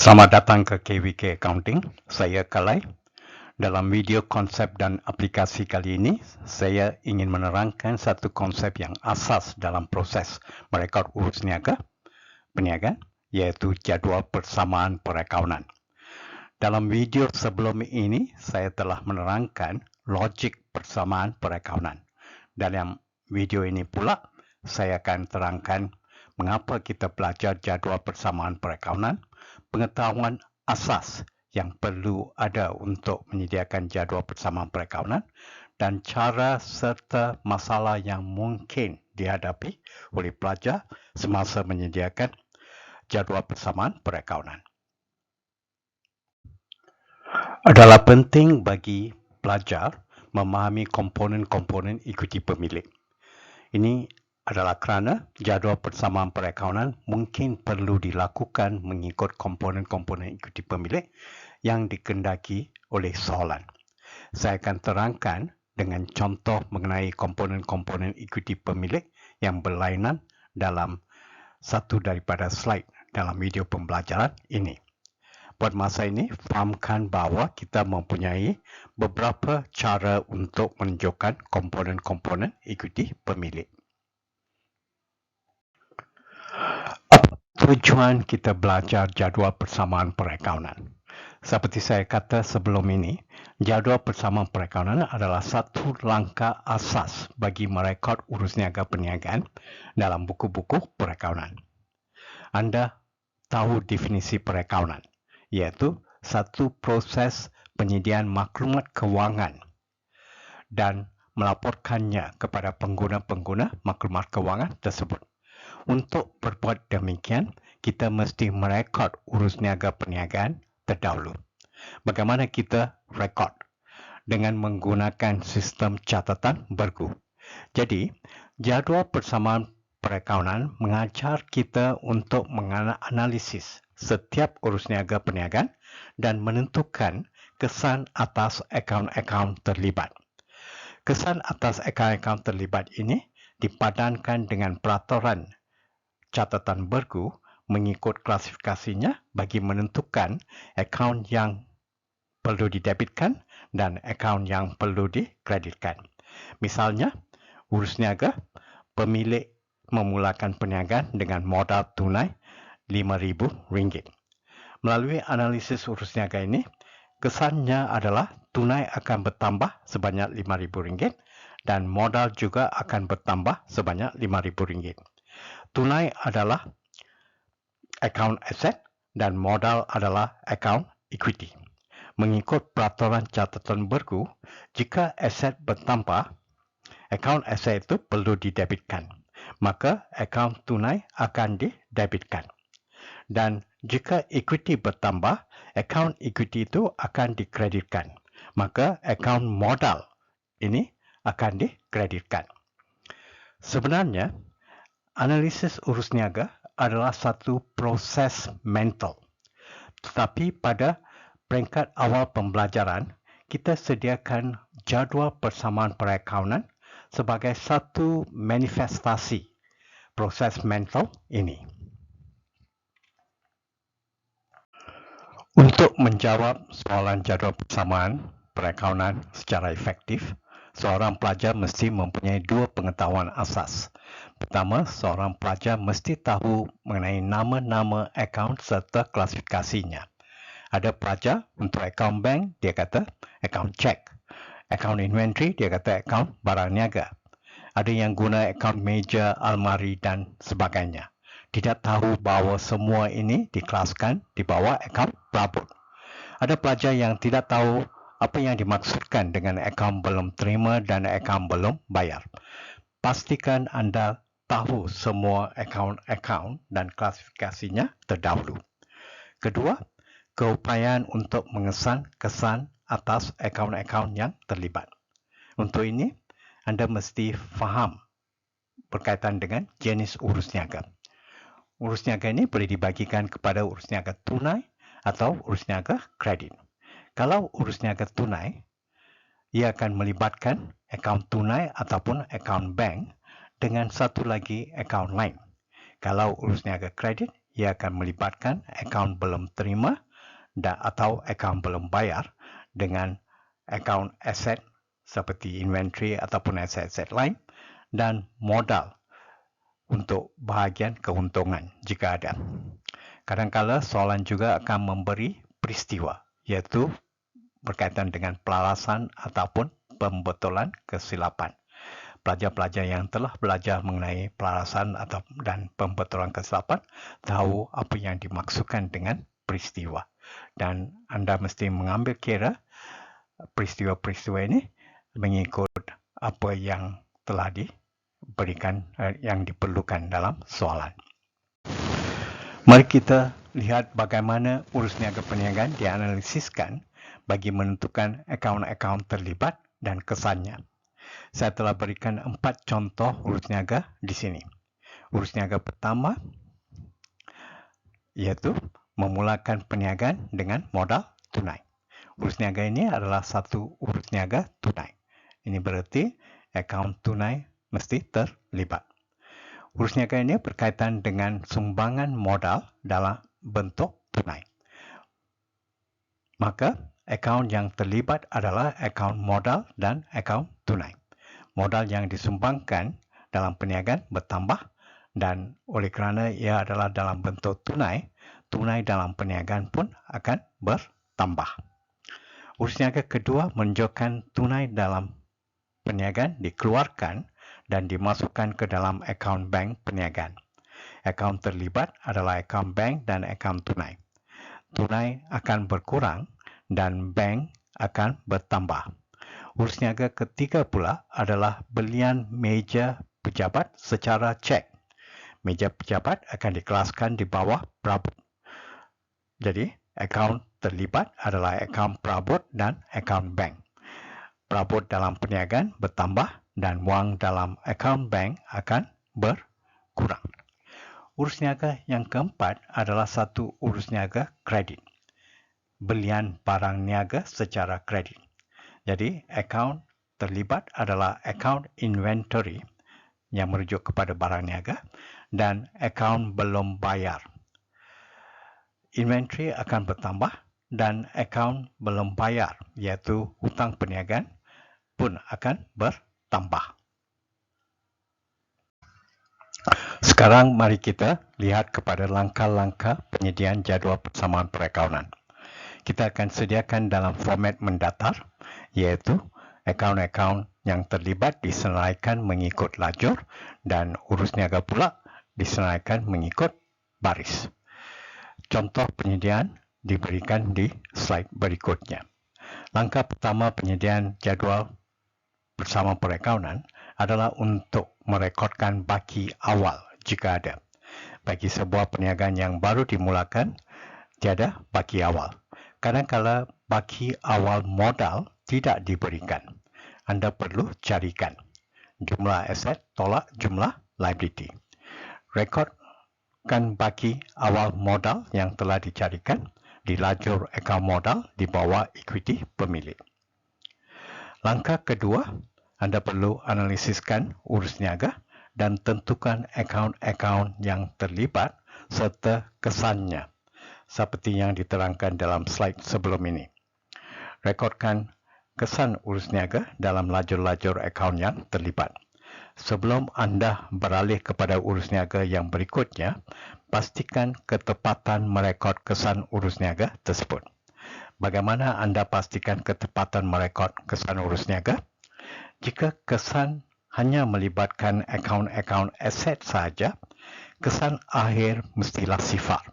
Selamat datang ke KWK Accounting. Saya Kalai. Dalam video konsep dan aplikasi kali ini, saya ingin menerangkan satu konsep yang asas dalam proses merekod urus niaga, perniagaan, iaitu jadual persamaan perakaunan. Dalam video sebelum ini, saya telah menerangkan logik persamaan perakaunan. Dalam video ini pula, saya akan terangkan mengapa kita belajar jadual persamaan perakaunan, pengetahuan asas yang perlu ada untuk menyediakan jadual persamaan perakaunan, dan cara serta masalah yang mungkin dihadapi oleh pelajar semasa menyediakan jadual persamaan perakaunan. Adalah penting bagi pelajar memahami komponen-komponen ekuiti pemilik. Ini adalah kerana jadual persamaan perakaunan mungkin perlu dilakukan mengikut komponen-komponen ekuiti pemilik yang dikehendaki oleh soalan. Saya akan terangkan dengan contoh mengenai komponen-komponen ekuiti pemilik yang berlainan dalam satu daripada slide dalam video pembelajaran ini. Buat masa ini, fahamkan bahawa kita mempunyai beberapa cara untuk menunjukkan komponen-komponen ekuiti pemilik. Tujuan kita belajar jadual persamaan perakaunan. Seperti saya kata sebelum ini, jadual persamaan perakaunan adalah satu langkah asas bagi merekod urus niaga perniagaan dalam buku-buku perakaunan. Anda tahu definisi perakaunan, iaitu satu proses penyediaan maklumat kewangan dan melaporkannya kepada pengguna-pengguna maklumat kewangan tersebut. Untuk berbuat demikian, kita mesti merekod urus niaga perniagaan terdahulu. Bagaimana kita rekod? Dengan menggunakan sistem catatan bergu. Jadi, jadual persamaan perakaunan mengajar kita untuk menganalisis setiap urus niaga perniagaan dan menentukan kesan atas akaun-akaun terlibat. Kesan atas akaun-akaun terlibat ini dipadankan dengan peraturan catatan bergu mengikut klasifikasinya bagi menentukan akaun yang perlu didebitkan dan akaun yang perlu dikreditkan. Misalnya, urus niaga, pemilik memulakan perniagaan dengan modal tunai RM5,000. Melalui analisis urus niaga ini, kesannya adalah tunai akan bertambah sebanyak RM5,000 dan modal juga akan bertambah sebanyak RM5,000. Tunai adalah akaun aset dan modal adalah akaun ekuiti. Mengikut peraturan catatan bergu, jika aset bertambah, akaun aset itu perlu didebitkan. Maka akaun tunai akan didebitkan. Dan jika ekuiti bertambah, akaun ekuiti itu akan dikreditkan. Maka akaun modal ini akan dikreditkan. Sebenarnya, analisis urus niaga adalah satu proses mental. Tetapi pada peringkat awal pembelajaran, kita sediakan jadual persamaan perakaunan sebagai satu manifestasi proses mental ini. Untuk menjawab soalan jadual persamaan perakaunan secara efektif, seorang pelajar mesti mempunyai dua pengetahuan asas. Pertama, seorang pelajar mesti tahu mengenai nama-nama akaun serta klasifikasinya. Ada pelajar untuk akaun bank, dia kata akaun cek. Akaun inventory, dia kata akaun barang niaga. Ada yang guna akaun meja, almari dan sebagainya. Tidak tahu bahawa semua ini dikelaskan di bawah akaun pelabur. Ada pelajar yang tidak tahu apa yang dimaksudkan dengan akaun belum terima dan akaun belum bayar. Pastikan anda tahu semua akaun-akaun dan klasifikasinya terdahulu. Kedua, keupayaan untuk mengesan kesan atas akaun-akaun yang terlibat. Untuk ini, anda mesti faham berkaitan dengan jenis urus niaga. Urus niaga ini boleh dibagikan kepada urus niaga tunai atau urus niaga kredit. Kalau urus niaga tunai, ia akan melibatkan akaun tunai ataupun akaun bank dengan satu lagi akaun lain. Kalau urus niaga kredit, ia akan melibatkan akaun belum terima atau akaun belum bayar dengan akaun aset seperti inventory ataupun aset-aset lain dan modal untuk bahagian keuntungan jika ada. Kadang-kala soalan juga akan memberi peristiwa, iaitu berkaitan dengan pelarasan ataupun pembetulan kesilapan. Pelajar-pelajar yang telah belajar mengenai pelarasan dan pembetulan kesilapan tahu apa yang dimaksudkan dengan peristiwa. Dan anda mesti mengambil kira peristiwa-peristiwa ini mengikut apa yang telah diberikan, yang diperlukan dalam soalan. Mari kita lihat bagaimana urus niaga perniagaan dianalisiskan bagi menentukan akaun-akaun terlibat dan kesannya. Saya telah berikan 4 contoh urus niaga di sini. Urus niaga pertama iaitu memulakan perniagaan dengan modal tunai. Urus niaga ini adalah satu urus niaga tunai. Ini berarti akaun tunai mesti terlibat. Urus niaga ini berkaitan dengan sumbangan modal dalam bentuk tunai. Maka, akaun yang terlibat adalah akaun modal dan akaun tunai. Modal yang disumbangkan dalam perniagaan bertambah dan oleh kerana ia adalah dalam bentuk tunai, tunai dalam perniagaan pun akan bertambah. Urus niaga kedua menunjukkan tunai dalam perniagaan dikeluarkan dan dimasukkan ke dalam akaun bank perniagaan. Akaun terlibat adalah akaun bank dan akaun tunai. Tunai akan berkurang dan bank akan bertambah. Urus niaga ketiga pula adalah belian meja pejabat secara cek. Meja pejabat akan dikelaskan di bawah perabot. Jadi, akaun terlibat adalah akaun perabot dan akaun bank. Perabot dalam perniagaan bertambah dan wang dalam akaun bank akan berkurang. Urus niaga yang keempat adalah satu urus niaga kredit. Belian barang niaga secara kredit. Jadi, akaun terlibat adalah akaun inventory yang merujuk kepada barang niaga dan akaun belum bayar. Inventory akan bertambah dan akaun belum bayar, iaitu hutang perniagaan, pun akan bertambah. Sekarang mari kita lihat kepada langkah-langkah penyediaan jadual persamaan perakaunan. Kita akan sediakan dalam format mendatar, iaitu akaun-akaun yang terlibat disenaraikan mengikut lajur dan urus niaga pula disenaraikan mengikut baris. Contoh penyediaan diberikan di slide berikutnya. Langkah pertama penyediaan jadual bersama perakaunan adalah untuk merekodkan baki awal jika ada. Bagi sebuah perniagaan yang baru dimulakan, tiada baki awal. Kadang-kala baki awal modal tidak diberikan. Anda perlu carikan jumlah aset tolak jumlah liability. Rekodkan baki awal modal yang telah dicarikan di lajur akaun modal di bawah ekuiti pemilik. Langkah kedua, Anda perlu analisiskan urus niaga dan tentukan akaun-akaun yang terlibat serta kesannya, seperti yang diterangkan dalam slide sebelum ini. Rekodkan kesan urus niaga dalam lajur-lajur akaun yang terlibat. Sebelum anda beralih kepada urus niaga yang berikutnya, pastikan ketepatan merekod kesan urus niaga tersebut. Bagaimana anda pastikan ketepatan merekod kesan urus niaga? Jika kesan hanya melibatkan akaun-akaun aset sahaja, kesan akhir mestilah sifar.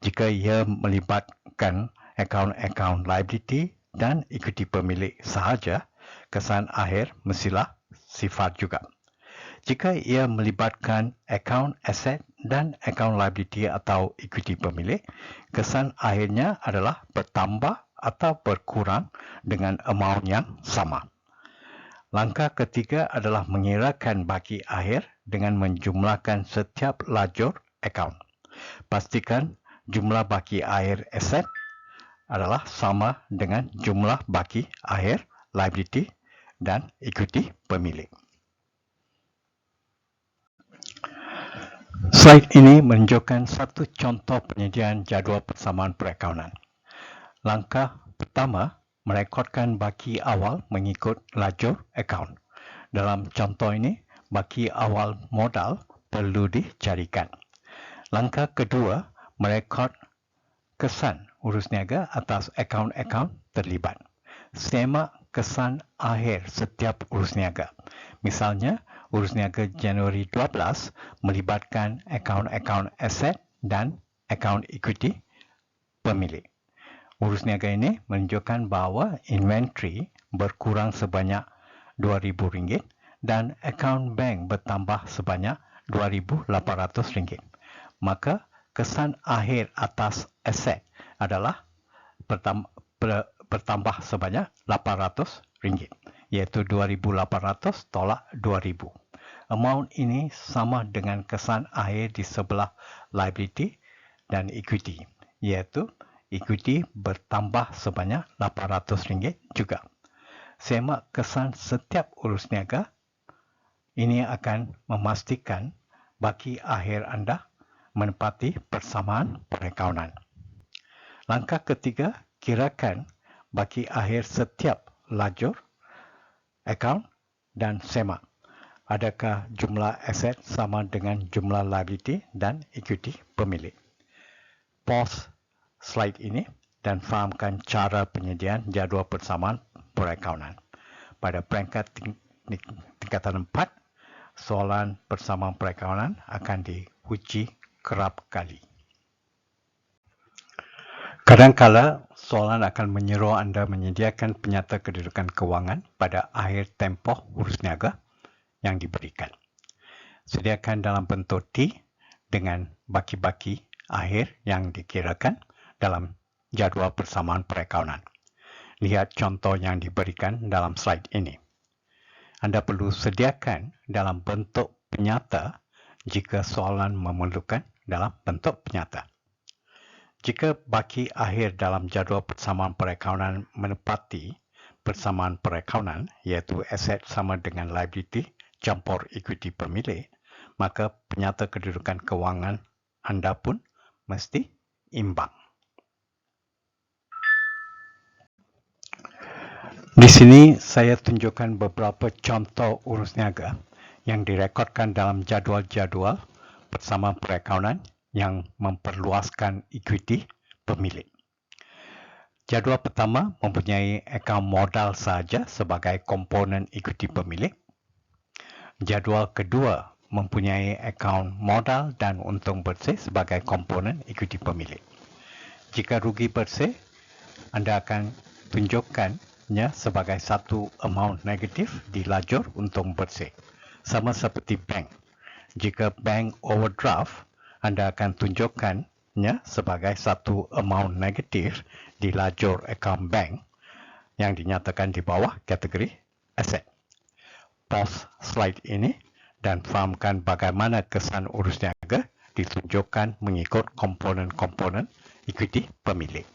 Jika ia melibatkan akaun-akaun liability dan ekuiti pemilik sahaja, kesan akhir mestilah sifar juga. Jika ia melibatkan akaun aset dan akaun liability atau ekuiti pemilik, kesan akhirnya adalah bertambah atau berkurang dengan amount yang sama. Langkah ketiga adalah mengirakan baki akhir dengan menjumlahkan setiap lajur akaun. Pastikan jumlah baki akhir aset adalah sama dengan jumlah baki akhir liability dan ekuiti pemilik. Slide ini menunjukkan satu contoh penyediaan jadual persamaan perakaunan. Langkah pertama, merekodkan baki awal mengikut lajur akaun. Dalam contoh ini, baki awal modal perlu dicarikan. Langkah kedua, merekod kesan urus niaga atas akaun-akaun terlibat. Semak kesan akhir setiap urus niaga. Misalnya, urus niaga Januari 12 melibatkan akaun-akaun aset dan akaun equity pemilik. Urus niaga ini menunjukkan bahawa inventory berkurang sebanyak RM2,000 dan akaun bank bertambah sebanyak RM2,800. Maka kesan akhir atas aset adalah bertambah sebanyak RM800, iaitu RM2,800 tolak RM2,000. Amount ini sama dengan kesan akhir di sebelah liability dan equity, iaitu equity bertambah sebanyak RM800 juga. Semak kesan setiap urus niaga. Ini akan memastikan baki akhir anda menepati persamaan perakaunan. Langkah ketiga, kirakan baki akhir setiap lajur akaun dan semak adakah jumlah aset sama dengan jumlah liability dan equity pemilik. Pause slide ini dan fahamkan cara penyediaan jadual persamaan perakaunan. Pada peringkat tingkatan 4, soalan persamaan perakaunan akan diuji kerap kali. Kadangkala soalan akan menyuruh anda menyediakan penyata kedudukan kewangan pada akhir tempoh urus niaga yang diberikan. Sediakan dalam bentuk T dengan baki-baki akhir yang dikirakan dalam jadual persamaan perakaunan. Lihat contoh yang diberikan dalam slide ini. Anda perlu sediakan dalam bentuk penyata jika soalan memerlukan dalam bentuk penyata. Jika baki akhir dalam jadual persamaan perakaunan menepati persamaan perakaunan, iaitu aset sama dengan liability campur equity pemilik, maka penyata kedudukan kewangan anda pun mesti imbang. Di sini saya tunjukkan beberapa contoh urus niaga yang direkodkan dalam jadual-jadual persamaan perakaunan yang memperluaskan equity pemilik. Jadual pertama mempunyai akaun modal sahaja sebagai komponen equity pemilik. Jadual kedua mempunyai akaun modal dan untung bersih sebagai komponen equity pemilik. Jika rugi bersih, anda akan tunjukkannya sebagai satu amount negatif di lajur untung bersih. Sama seperti bank. Jika bank overdraft, anda akan tunjukkannya sebagai satu amount negatif di lajur akaun bank yang dinyatakan di bawah kategori aset. Pause slide ini dan fahamkan bagaimana kesan urus niaga ditunjukkan mengikut komponen-komponen equity pemilik.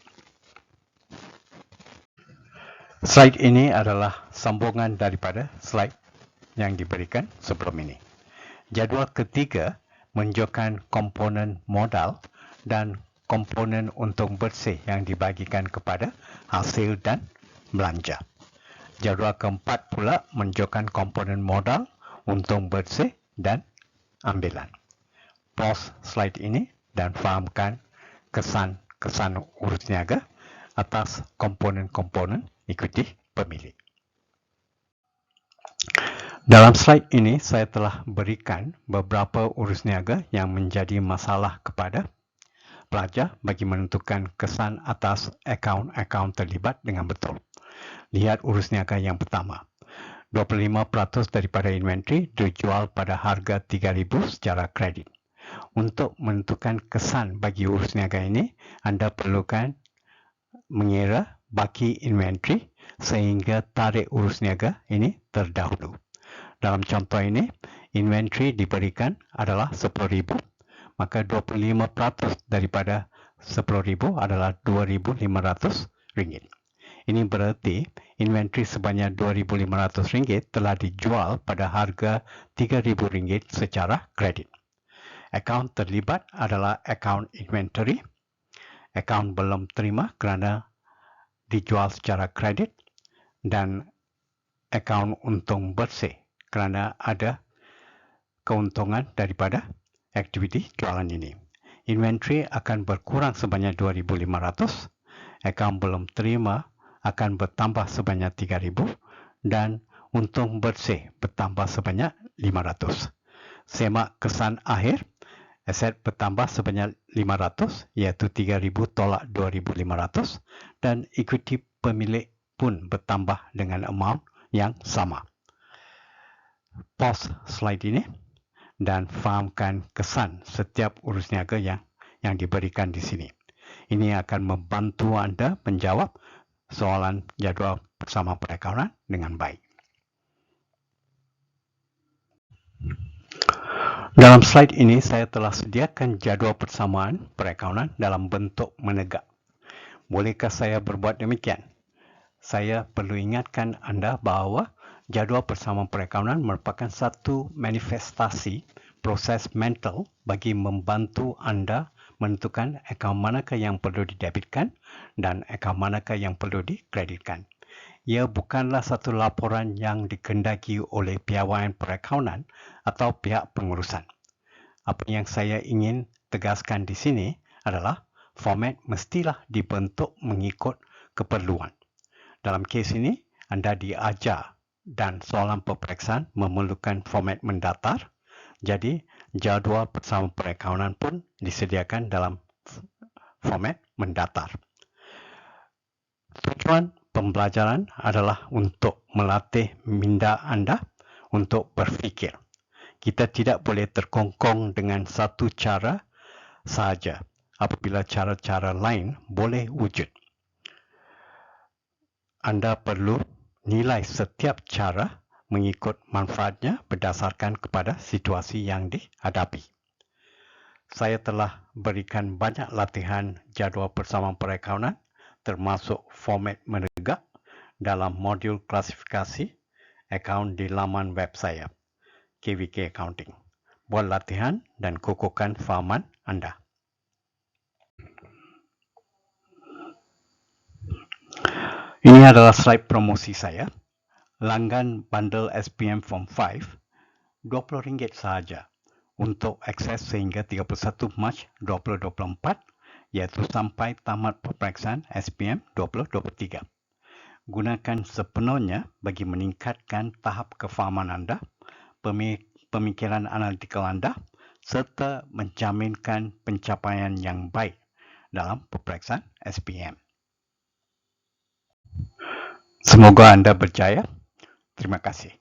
Slide ini adalah sambungan daripada slide yang diberikan sebelum ini. Jadual ketiga menunjukkan komponen modal dan komponen untung bersih yang dibagikan kepada hasil dan belanja. Jadual keempat pula menunjukkan komponen modal, untung bersih dan ambilan. Pause slide ini dan fahamkan kesan-kesan urus niaga atas komponen-komponen equity pemilik. Dalam slide ini saya telah berikan beberapa urus niaga yang menjadi masalah kepada pelajar bagi menentukan kesan atas akaun-akaun terlibat dengan betul. Lihat urus niaga yang pertama. 25% daripada inventory dijual pada harga RM3,000 secara kredit. Untuk menentukan kesan bagi urus niaga ini, anda perlukan mengira baki inventory sehingga tarikh urus niaga ini terdahulu. Dalam contoh ini, inventory diberikan adalah RM10,000, maka 25% daripada RM10,000 adalah RM2,500. Ini berarti inventory sebanyak RM2,500 telah dijual pada harga RM3,000 secara kredit. Akaun terlibat adalah akaun inventory, akaun belum terima kerana dijual secara kredit, dan akaun untung bersih kerana ada keuntungan daripada aktiviti jualan ini. Inventory akan berkurang sebanyak 2,500, akaun belum terima akan bertambah sebanyak 3,000 dan untung bersih bertambah sebanyak 500. Semak kesan akhir, aset bertambah sebanyak 500 iaitu 3,000 tolak 2,500 dan ekuiti pemilik pun bertambah dengan amount yang sama. Pause slide ini dan fahamkan kesan setiap urus niaga yang diberikan di sini. Ini akan membantu anda menjawab soalan jadual bersama perakaunan dengan baik. Dalam slide ini saya telah sediakan jadual persamaan perakaunan dalam bentuk menegak. Bolehkah saya berbuat demikian? Saya perlu ingatkan anda bahawa jadual persamaan perakaunan merupakan satu manifestasi proses mental bagi membantu anda menentukan akaun manakah yang perlu didebitkan dan akaun manakah yang perlu dikreditkan. Ia bukanlah satu laporan yang dikendaki oleh piawaian perakaunan atau pihak pengurusan. Apa yang saya ingin tegaskan di sini adalah format mestilah dibentuk mengikut keperluan. Dalam kes ini, anda diajar dan soalan peperiksaan memerlukan format mendatar, jadi jadual bersama perakaunan pun disediakan dalam format mendatar. Tujuan pembelajaran adalah untuk melatih minda anda untuk berfikir. Kita tidak boleh terkongkong dengan satu cara sahaja apabila cara-cara lain boleh wujud. Anda perlu nilai setiap cara mengikut manfaatnya berdasarkan kepada situasi yang dihadapi. Saya telah berikan banyak latihan jadual persamaan perakaunan termasuk format menegak dalam modul klasifikasi akaun di laman web saya, KVK Accounting. Buat latihan dan kukuhkan fahaman anda. Ini adalah slide promosi saya. Langgan bundle SPM Form 5 RM20 sahaja untuk akses sehingga 31 Mac 2024 iaitu sampai tamat peperiksaan SPM 2023. Gunakan sepenuhnya bagi meningkatkan tahap kefahaman anda, pemikiran analitikal anda serta menjaminkan pencapaian yang baik dalam peperiksaan SPM. Semoga anda berjaya. Terima kasih.